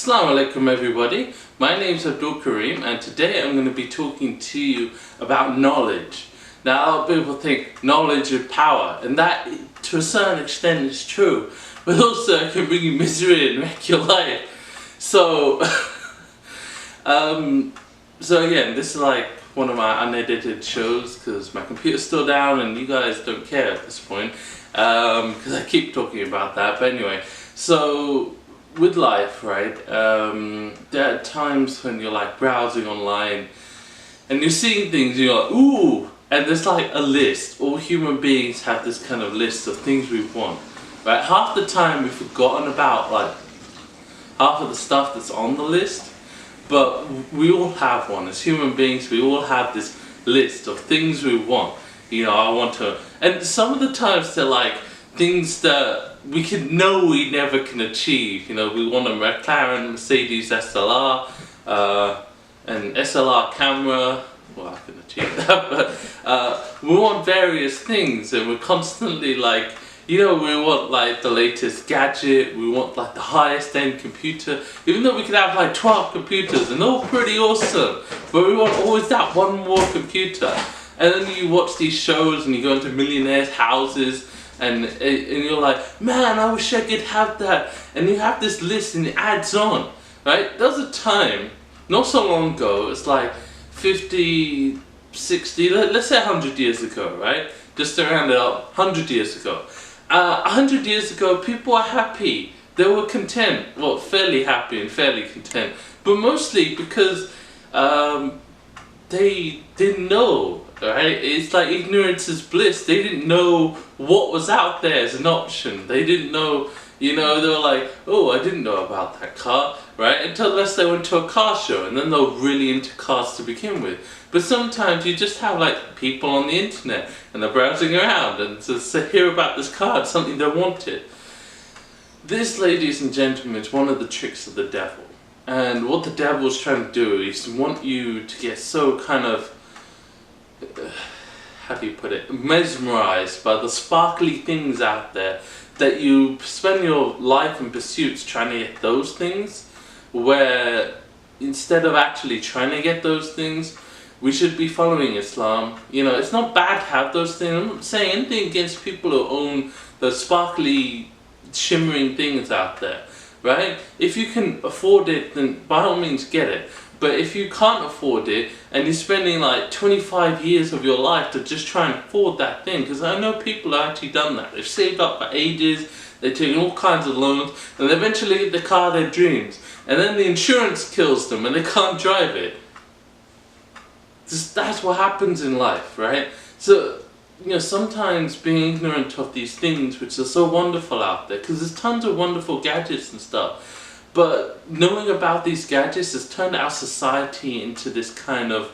As-salamu alaikum everybody, my name is Abdul Karim and today I'm going to be talking to you about knowledge. Now a lot of people think knowledge is power, and that to a certain extent is true, but also it can bring you misery and wreck your life. So, so again, this is like one of my unedited shows because my computer's still down and you guys don't care at this point because I keep talking about that. But anyway, so with life, right, there are times when you're like browsing online and you're seeing things and you're like, ooh, and there's like a list. All human beings have this kind of list of things we want, right? Half the time we've forgotten about like half of the stuff that's on the list, but we all have one. As human beings, we all have this list of things we want. You know, I want to, and some of the times they're like things that we can know we never can achieve. You know, we want a McLaren, Mercedes SLR, an SLR camera. Well, I can achieve that, but we want various things, and we're constantly like, you know, we want like the latest gadget, we want like the highest end computer, even though we could have like 12 computers and they're all pretty awesome, but we want always that one more computer. And then you watch these shows and you go into millionaires' houses and you're like, man, I wish I could have that. And you have this list and it adds on, right? There was a time, not so long ago, it's like 50, 60, let's say 100 years ago, right? Just to round it up, 100 years ago. 100 years ago, people were happy. They were content. Well, fairly happy and fairly content. But mostly because they didn't know, right? It's like ignorance is bliss. They didn't know what was out there as an option. They didn't know, you know, they were like, oh, I didn't know about that car, right? Unless they went to a car show, and then they were really into cars to begin with. But sometimes you just have like people on the internet and they're browsing around and just hear about this car, something they wanted. This, ladies and gentlemen, is one of the tricks of the devil. And what the devil is trying to do is to want you to get so kind of, how do you put it, mesmerized by the sparkly things out there that you spend your life in pursuits trying to get those things, where instead of actually trying to get those things, we should be following Islam. You know, it's not bad to have those things. I'm not saying anything against people who own those sparkly, shimmering things out there, right? If you can afford it, then by all means get it. But if you can't afford it, and you're spending like 25 years of your life to just try and afford that thing, because I know people have actually done that. They've saved up for ages, they've taken all kinds of loans, and they eventually get the car of their dreams. And then the insurance kills them and they can't drive it. That's what happens in life, right? So, you know, sometimes being ignorant of these things which are so wonderful out there, because there's tons of wonderful gadgets and stuff, but knowing about these gadgets has turned our society into this kind of,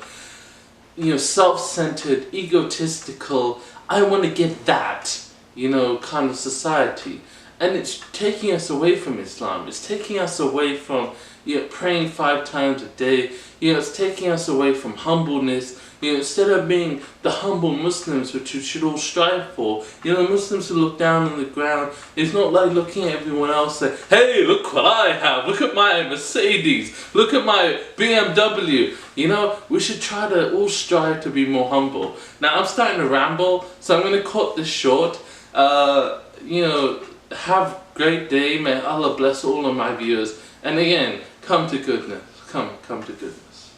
you know, self-centered, egotistical, I want to get that, you know, kind of society. And it's taking us away from Islam. It's taking us away from, you know, praying 5 times a day. You know, it's taking us away from humbleness. You know, instead of being the humble Muslims which we should all strive for, you know, Muslims who look down on the ground, it's not like looking at everyone else and say, hey, look what I have, look at my Mercedes, look at my BMW. You know, we should try to all strive to be more humble. Now, I'm starting to ramble, so I'm going to cut this short. You know, have a great day. May Allah bless all of my viewers. And again, come to goodness. Come to goodness.